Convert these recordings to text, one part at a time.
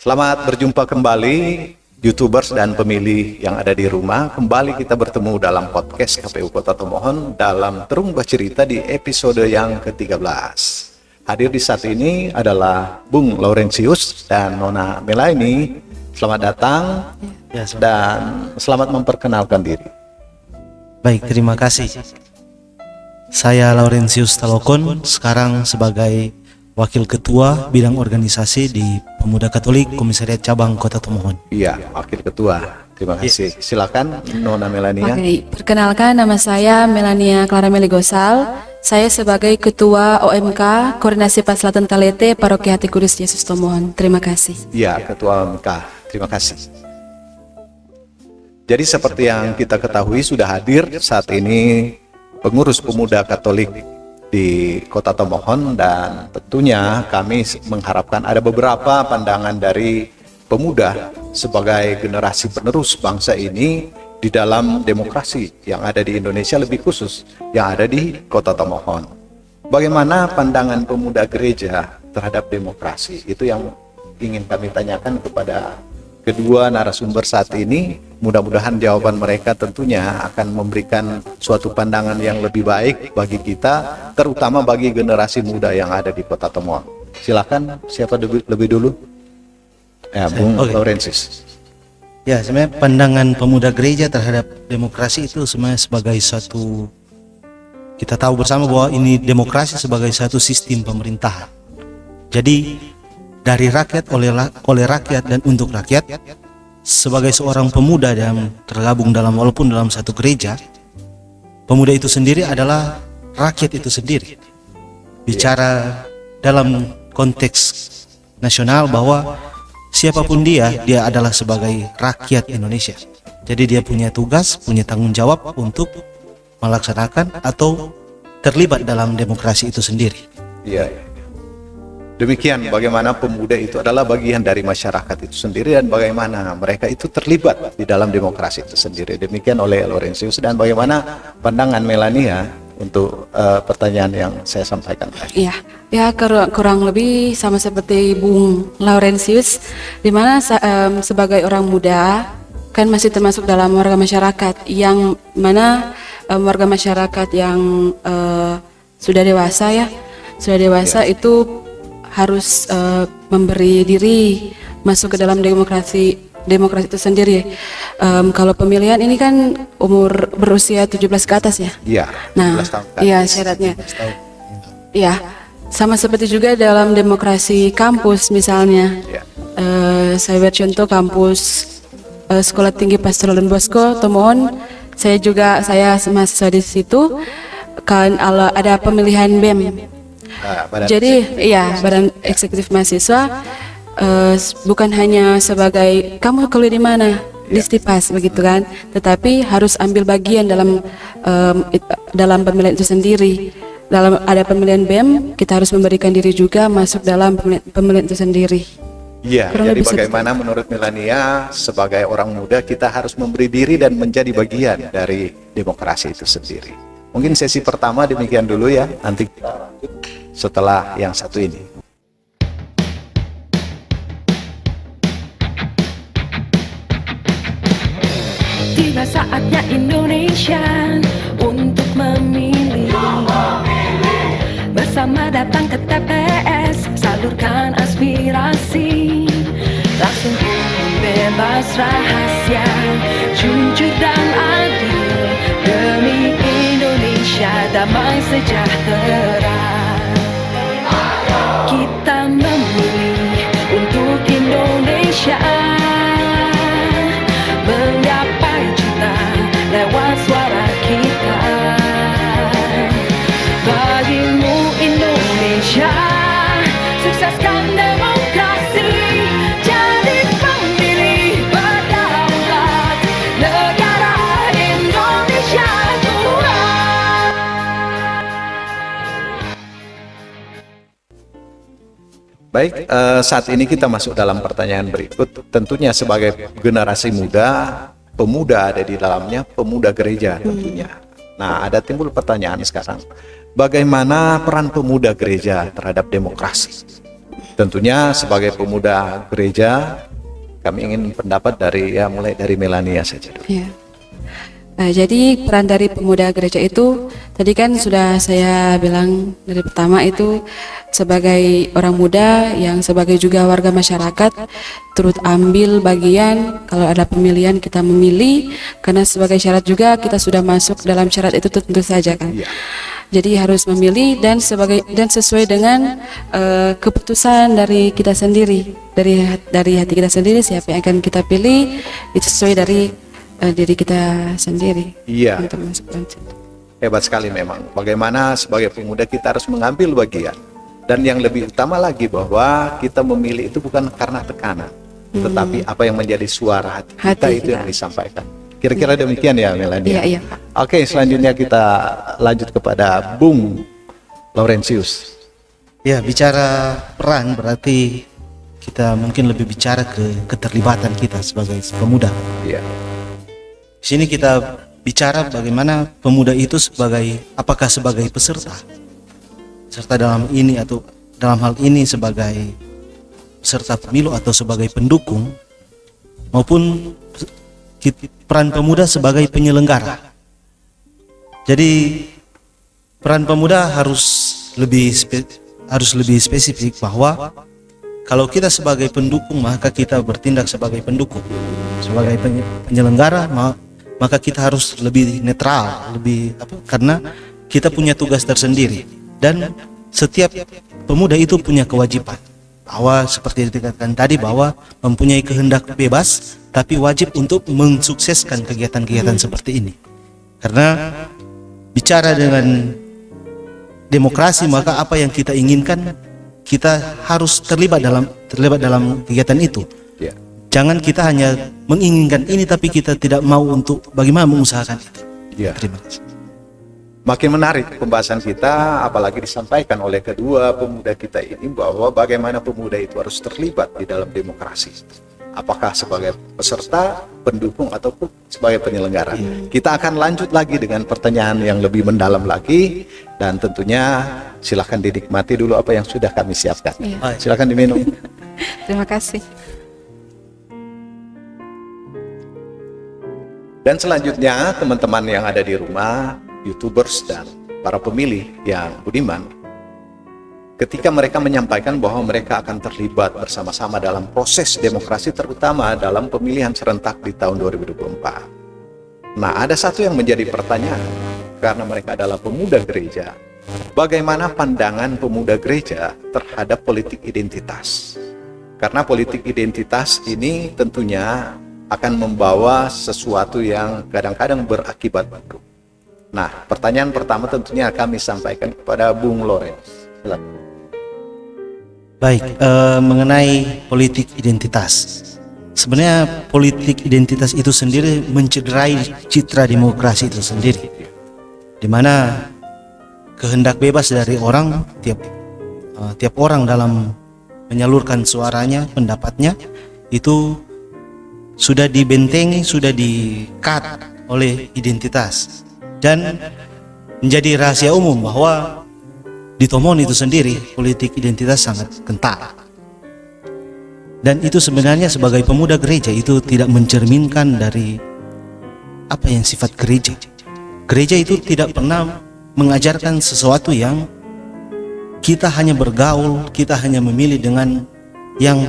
Selamat berjumpa kembali YouTubers dan pemilih yang ada di rumah. Kembali kita bertemu dalam podcast KPU Kota Tomohon dalam Terung Bercerita di episode yang ke-13. Hadir di saat ini adalah Bung Laurentius dan Nona Melanie. Selamat datang dan selamat memperkenalkan diri. Baik, terima kasih. Saya Laurentius Talokon, sekarang sebagai Wakil Ketua Bidang Organisasi di Pemuda Katolik Komisariat Cabang Kota Tomohon. Iya, Wakil Ketua. Terima kasih. Silakan Nona Melania. Oke, perkenalkan nama saya Melania Clara Meligosal. Saya sebagai Ketua OMK Koordinasi Paslatan Talete Paroki Hati Kudus Yesus Tomohon. Terima kasih. Iya, Ketua OMK. Terima kasih. Jadi seperti yang kita ketahui sudah hadir saat ini pengurus pemuda Katolik di Kota Tomohon, dan tentunya kami mengharapkan ada beberapa pandangan dari pemuda sebagai generasi penerus bangsa ini di dalam demokrasi yang ada di Indonesia, lebih khusus yang ada di Kota Tomohon. Bagaimana pandangan pemuda gereja terhadap demokrasi? Itu yang ingin kami tanyakan kepada kedua narasumber saat ini. Mudah-mudahan jawaban mereka tentunya akan memberikan suatu pandangan yang lebih baik bagi kita, terutama bagi generasi muda yang ada di Kota Tomohon. Silakan, siapa lebih dulu? Ya, Bung Laurentius. Ya, sebenarnya pandangan pemuda gereja terhadap demokrasi itu sebenarnya sebagai suatu, kita tahu bersama bahwa ini demokrasi sebagai satu sistem pemerintahan. Jadi dari rakyat, oleh rakyat, dan untuk rakyat. Sebagai seorang pemuda yang tergabung walaupun dalam satu gereja, pemuda itu sendiri adalah rakyat itu sendiri. Bicara dalam konteks nasional bahwa siapapun dia adalah sebagai rakyat Indonesia. Jadi dia punya tugas, punya tanggung jawab untuk melaksanakan atau terlibat dalam demokrasi itu sendiri. Iya. Demikian bagaimana pemuda itu adalah bagian dari masyarakat itu sendiri dan bagaimana mereka itu terlibat di dalam demokrasi itu sendiri. Demikian oleh Laurentius. Dan bagaimana pandangan Melania untuk pertanyaan yang saya sampaikan tadi? Ya kurang lebih sama seperti Bung Laurentius, di mana sebagai orang muda kan masih termasuk dalam warga masyarakat, yang mana warga masyarakat yang sudah dewasa itu harus memberi diri masuk ke dalam demokrasi itu sendiri. Kalau pemilihan ini kan umur berusia 17 ke atas ya. Iya. Nah, iya syaratnya. Iya, sama seperti juga dalam demokrasi kampus misalnya. Ya. Saya bercontoh kampus Sekolah Tinggi Pastoral Don Bosco Tomohon. Saya mahasiswa di situ. Kan ada pemilihan BEM. Jadi Badan Eksekutif Mahasiswa bukan hanya sebagai kamu kuliah di mana di Stipas begitu kan, tetapi harus ambil bagian dalam pemilihan itu sendiri. Dalam ada pemilihan BEM, kita harus memberikan diri juga masuk dalam pemilihan itu sendiri. Iya, jadi bagaimana menurut Melania sebagai orang muda kita harus memberi diri dan menjadi bagian dari demokrasi itu sendiri. Mungkin sesi pertama demikian dulu ya, nanti kita lanjut setelah yang satu ini. Tiba saatnya Indonesia untuk memilih. Bersama datang ke TPS, salurkan aspirasi. Langsung bebas rahasia, jujur dan adil, demi Indonesia damai sejahtera. Kita memilih untuk Indonesia, menggapai cita lewat suara kita. Bagimu Indonesia, sukseskan demokrasi, jadi pemilih berdaulat negara Indonesia Tuhan. Baik, saat ini kita masuk dalam pertanyaan berikut. Tentunya sebagai generasi muda, pemuda ada di dalamnya, pemuda gereja tentunya. Nah, ada timbul pertanyaan sekarang. Bagaimana peran pemuda gereja terhadap demokrasi? Tentunya sebagai pemuda gereja, kami ingin pendapat dari mulai dari Melania saja dulu. Ya. Jadi peran dari pemuda gereja itu tadi kan sudah saya bilang dari pertama itu sebagai orang muda yang sebagai juga warga masyarakat turut ambil bagian kalau ada pemilihan kita memilih, karena sebagai syarat juga kita sudah masuk dalam syarat itu tentu saja kan. Iya. Jadi harus memilih dan sesuai dengan keputusan dari kita sendiri, dari hati kita sendiri siapa yang akan kita pilih itu sesuai dari diri kita sendiri. Iya. Untuk masuk dalam situ. Hebat sekali memang. Bagaimana sebagai pemuda kita harus mengambil bagian. Dan yang lebih utama lagi bahwa kita memilih itu bukan karena tekanan, tetapi apa yang menjadi suara hati kita Hati itu kita. yang disampaikan. Kira-kira demikian ya Melania? Iya, Pak. Oke, selanjutnya kita lanjut kepada Bung Laurentius. Ya, bicara peran berarti kita mungkin lebih bicara ke keterlibatan kita sebagai pemuda. Iya. Di sini kita bicara bagaimana pemuda itu apakah sebagai peserta dalam ini atau dalam hal ini sebagai peserta pemilu atau sebagai pendukung, maupun peran pemuda sebagai penyelenggara. Jadi peran pemuda harus lebih spesifik bahwa kalau kita sebagai pendukung maka kita bertindak sebagai pendukung, sebagai penyelenggara maka kita harus lebih netral, karena kita punya tugas tersendiri dan setiap pemuda itu punya kewajiban. Bahwa seperti dikatakan tadi bahwa mempunyai kehendak bebas tapi wajib untuk mensukseskan kegiatan-kegiatan seperti ini. Karena bicara dengan demokrasi maka apa yang kita inginkan kita harus terlibat dalam kegiatan itu. Ya. Jangan kita hanya menginginkan ini tapi kita tidak mau untuk bagaimana mengusahakan itu. Ya. Terima kasih. Makin menarik pembahasan kita, apalagi disampaikan oleh kedua pemuda kita ini bahwa bagaimana pemuda itu harus terlibat di dalam demokrasi. Apakah sebagai peserta, pendukung, ataupun sebagai penyelenggara. Kita akan lanjut lagi dengan pertanyaan yang lebih mendalam lagi, dan tentunya silakan dinikmati dulu apa yang sudah kami siapkan. Iya. Silakan diminum. Terima kasih. Dan selanjutnya teman-teman yang ada di rumah, YouTubers dan para pemilih yang budiman, ketika mereka menyampaikan bahwa mereka akan terlibat bersama-sama dalam proses demokrasi, terutama dalam pemilihan serentak di tahun 2024. Nah, ada satu yang menjadi pertanyaan, karena mereka adalah pemuda gereja, bagaimana pandangan pemuda gereja terhadap politik identitas? Karena politik identitas ini tentunya akan membawa sesuatu yang kadang-kadang berakibat buruk. Nah, pertanyaan pertama tentunya kami sampaikan kepada Bung Lawrence. Silakan. Baik, mengenai politik identitas. Sebenarnya politik identitas itu sendiri mencederai citra demokrasi itu sendiri. Di mana kehendak bebas dari orang, tiap orang dalam menyalurkan suaranya, pendapatnya, itu sudah dibentengi, sudah di-cut oleh identitas. Dan menjadi rahasia umum bahwa di Tomon itu sendiri politik identitas sangat kental. Dan itu sebenarnya sebagai pemuda gereja itu tidak mencerminkan dari apa yang sifat gereja. Gereja itu tidak pernah mengajarkan sesuatu yang kita hanya bergaul, kita hanya memilih dengan yang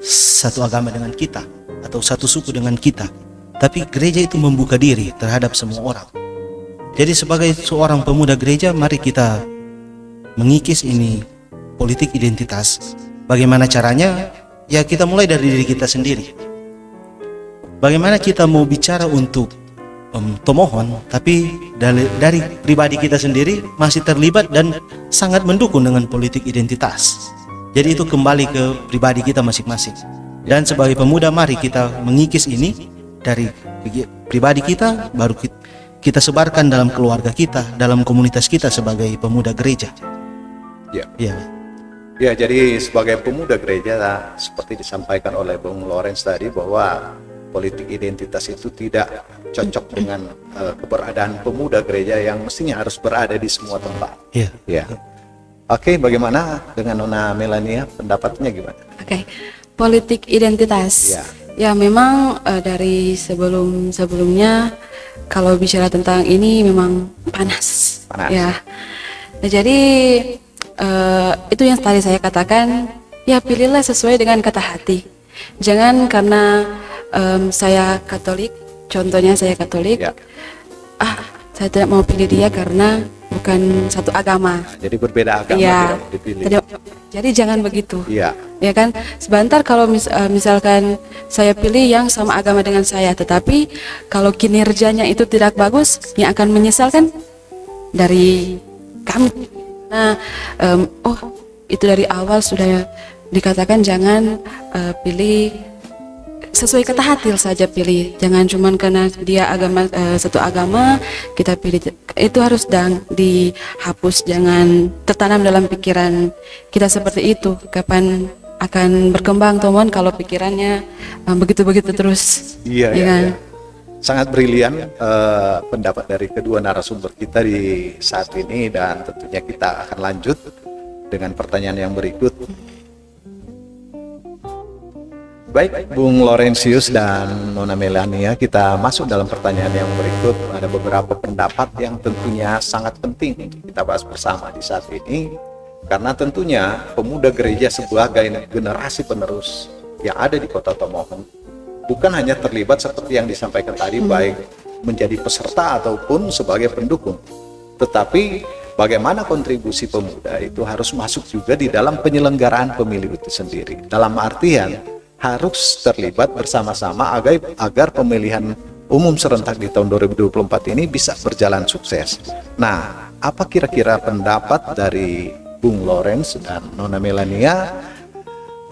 satu agama dengan kita atau satu suku dengan kita. Tapi gereja itu membuka diri terhadap semua orang. Jadi sebagai seorang pemuda gereja, mari kita mengikis ini politik identitas. Bagaimana caranya? Ya kita mulai dari diri kita sendiri. Bagaimana kita mau bicara untuk Tomohon, tapi dari pribadi kita sendiri masih terlibat dan sangat mendukung dengan politik identitas. Jadi itu kembali ke pribadi kita masing-masing. Dan sebagai pemuda mari kita mengikis ini dari pribadi kita, baru kita sebarkan dalam keluarga kita, dalam komunitas kita sebagai pemuda gereja. Ya. Ya. Ya, jadi sebagai pemuda gereja, seperti disampaikan oleh Bung Lawrence tadi, bahwa politik identitas itu tidak cocok dengan keberadaan pemuda gereja yang mestinya harus berada di semua tempat. Ya. Ya. Oke, bagaimana dengan Nona Melania? Pendapatnya gimana? Oke, politik identitas. Ya. Ya memang dari sebelumnya kalau bicara tentang ini memang panas. Panas. Ya. Nah, jadi itu yang tadi saya katakan. Ya pilihlah sesuai dengan kata hati. Jangan karena saya Katolik, contohnya saya Katolik. Ya. Saya tidak mau pilih dia karena bukan satu agama. Jadi berbeda agama Iya. tidak mau dipilih. Jadi jangan begitu. Iya. Ya kan, sebentar kalau misalkan saya pilih yang sama agama dengan saya, tetapi kalau kinerjanya itu tidak bagus, yang akan menyesalkan dari kami. Nah, itu dari awal sudah dikatakan jangan pilih sesuai kata hati saja pilih, jangan cuman karena dia agama satu agama kita pilih. Itu harus dihapus, jangan tertanam dalam pikiran kita seperti itu. Kapan akan berkembang teman kalau pikirannya begitu-begitu terus. Iya, ya iya, kan? iya. Sangat brilian pendapat dari kedua narasumber kita di saat ini, dan tentunya kita akan lanjut dengan pertanyaan yang berikut. Baik, Bung Laurentius dan Nona Melania, kita masuk dalam pertanyaan yang berikut. Ada beberapa pendapat yang tentunya sangat penting kita bahas bersama di saat ini, karena tentunya pemuda gereja sebagai generasi penerus yang ada di Kota Tomohon bukan hanya terlibat seperti yang disampaikan tadi, baik menjadi peserta ataupun sebagai pendukung, tetapi bagaimana kontribusi pemuda itu harus masuk juga di dalam penyelenggaraan pemilu itu sendiri. Dalam artian harus terlibat bersama-sama agar pemilihan umum serentak di tahun 2024 ini bisa berjalan sukses. Nah, apa kira-kira pendapat dari Bung Lawrence dan Nona Melania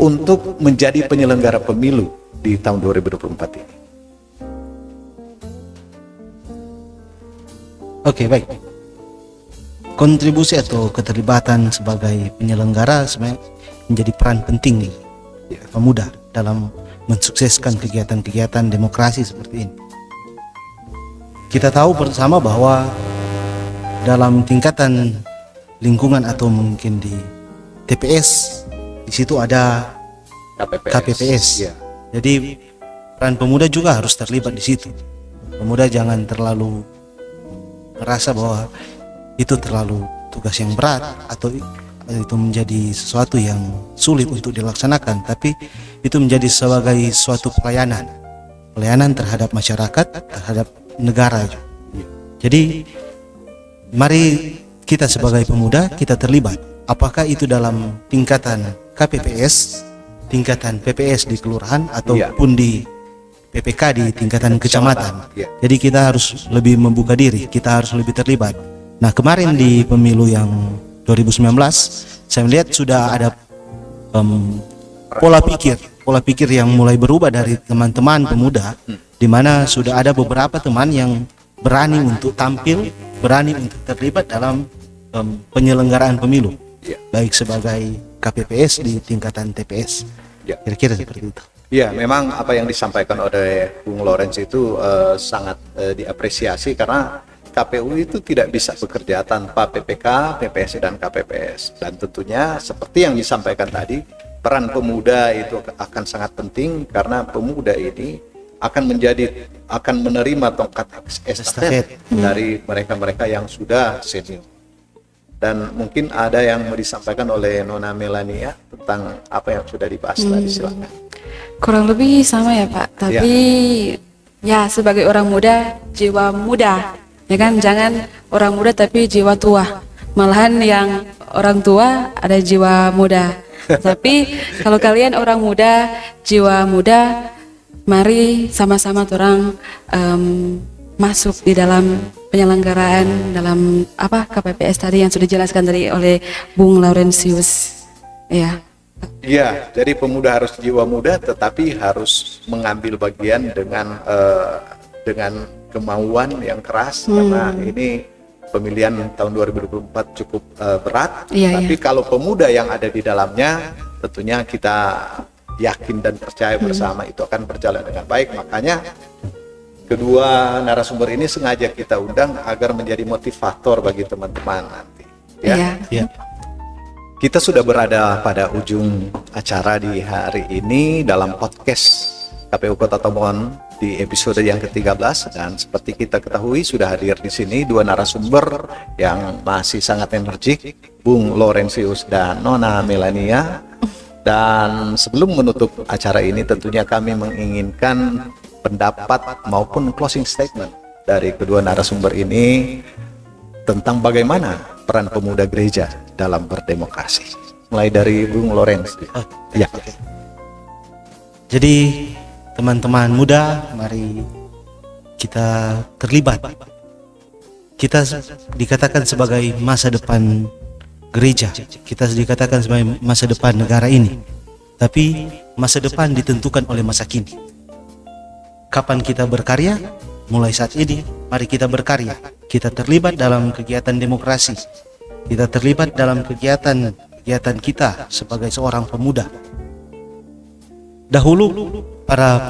untuk menjadi penyelenggara pemilu di tahun 2024 ini? Oke, baik. Kontribusi atau keterlibatan sebagai penyelenggara sebenarnya menjadi peran penting nih pemuda dalam mensukseskan kegiatan-kegiatan demokrasi seperti ini. Kita tahu bersama bahwa dalam tingkatan lingkungan atau mungkin di TPS, di situ ada KPPS. Ya. Jadi peran pemuda juga harus terlibat di situ. Pemuda jangan terlalu merasa bahwa itu terlalu tugas yang berat atau itu menjadi sesuatu yang sulit untuk dilaksanakan, tapi itu menjadi sebagai suatu pelayanan terhadap masyarakat, terhadap negara. Jadi mari kita sebagai pemuda kita terlibat, apakah itu dalam tingkatan KPPS, tingkatan PPS di kelurahan ataupun di PPK di tingkatan kecamatan. Jadi kita harus lebih membuka diri, kita harus lebih terlibat. Nah, kemarin di pemilu yang 2019 saya melihat sudah ada pola pikir yang mulai berubah dari teman-teman pemuda, di mana sudah ada beberapa teman yang berani untuk tampil, berani untuk terlibat dalam penyelenggaraan pemilu, baik sebagai KPPS di tingkatan TPS. Kira-kira seperti itu. Ya, memang apa yang disampaikan oleh Bung Lawrence itu sangat diapresiasi, karena KPU itu tidak bisa bekerja tanpa PPK, PPS, dan KPPS. Dan tentunya seperti yang disampaikan tadi, peran pemuda itu akan sangat penting, karena pemuda ini akan menerima tongkat estafet dari mereka-mereka yang sudah senior. Dan mungkin ada yang mau disampaikan oleh Nona Melania tentang apa yang sudah dibahas tadi, silakan. Kurang lebih sama ya Pak, tapi ya sebagai orang muda, jiwa muda. Ya kan, jangan orang muda tapi jiwa tua. Malahan yang orang tua ada jiwa muda. Tapi kalau kalian orang muda, jiwa muda, mari sama-sama orang masuk di dalam penyelenggaraan dalam KPPS tadi yang sudah dijelaskan tadi oleh Bung Laurentius. Ya. Iya, jadi pemuda harus jiwa muda, tetapi harus mengambil bagian dengan kemauan yang keras, karena ini pemilihan tahun 2024 cukup berat. Tapi kalau pemuda yang ada di dalamnya, tentunya kita yakin dan percaya bersama itu akan berjalan dengan baik. Makanya kedua narasumber ini sengaja kita undang agar menjadi motivator bagi teman-teman nanti. Ya. Ya. Kita sudah berada pada ujung acara di hari ini dalam podcast KPU Kota Tomohon di episode yang ke-13, dan seperti kita ketahui sudah hadir di sini dua narasumber yang masih sangat energik, Bung Laurentius dan Nona Melania. Dan sebelum menutup acara ini tentunya kami menginginkan pendapat maupun closing statement dari kedua narasumber ini tentang bagaimana peran pemuda gereja dalam berdemokrasi. Mulai dari Bung Lorenz. Ya. Jadi teman-teman muda, mari kita terlibat. Kita dikatakan sebagai masa depan gereja, kita dikatakan sebagai masa depan negara ini. Tapi masa depan ditentukan oleh masa kini. Kapan kita berkarya? Mulai saat ini, mari kita berkarya. Kita terlibat dalam kegiatan demokrasi. Kita terlibat dalam kegiatan kita sebagai seorang pemuda. Dahulu para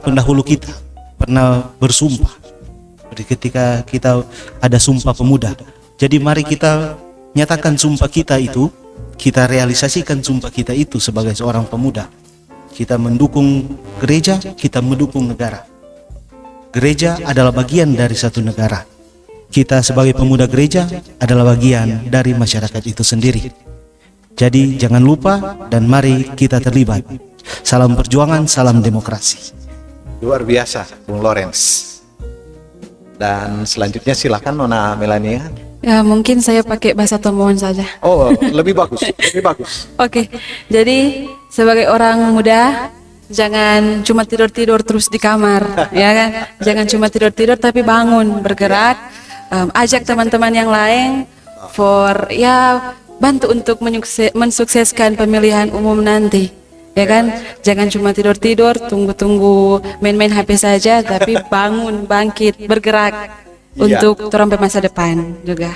pendahulu kita pernah bersumpah ketika kita ada sumpah pemuda. Jadi mari kita nyatakan sumpah kita itu, kita realisasikan sumpah kita itu sebagai seorang pemuda. Kita mendukung gereja, kita mendukung negara. Gereja adalah bagian dari satu negara. Kita sebagai pemuda gereja adalah bagian dari masyarakat itu sendiri. Jadi jangan lupa dan mari kita terlibat. Salam perjuangan, salam demokrasi. Luar biasa, Bung Lorenz. Dan selanjutnya silakan Nona Melania. Ya, mungkin saya pakai bahasa Tomohon saja. Oh, lebih bagus, lebih bagus. Oke, jadi sebagai orang muda, jangan cuma tidur-tidur terus di kamar, ya kan? Jangan cuma tidur-tidur tapi bangun, bergerak, ajak teman-teman yang lain bantu untuk mensukseskan pemilihan umum nanti, ya kan? Jangan cuma tidur-tidur, tunggu-tunggu, main-main HP saja, tapi bangun, bangkit, bergerak untuk terompet masa depan juga.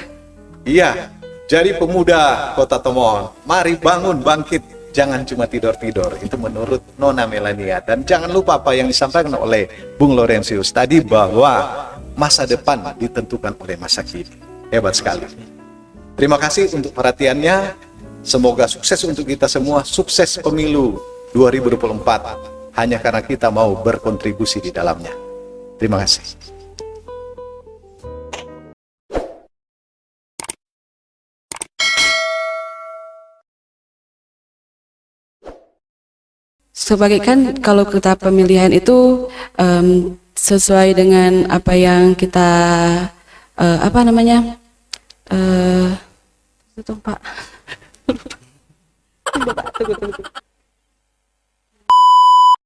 Iya, jadi pemuda Kota Tomohon, mari bangun, bangkit. Jangan cuma tidur-tidur, itu menurut Nona Melania. Dan jangan lupa apa yang disampaikan oleh Bung Laurentius tadi, bahwa masa depan ditentukan oleh masa kini. Hebat sekali. Terima kasih untuk perhatiannya. Semoga sukses untuk kita semua, sukses pemilu 2024, hanya karena kita mau berkontribusi di dalamnya. Terima kasih. Sebagai kan kalau kita pemilihan itu sesuai dengan apa yang kita itu Pak. Tunggu.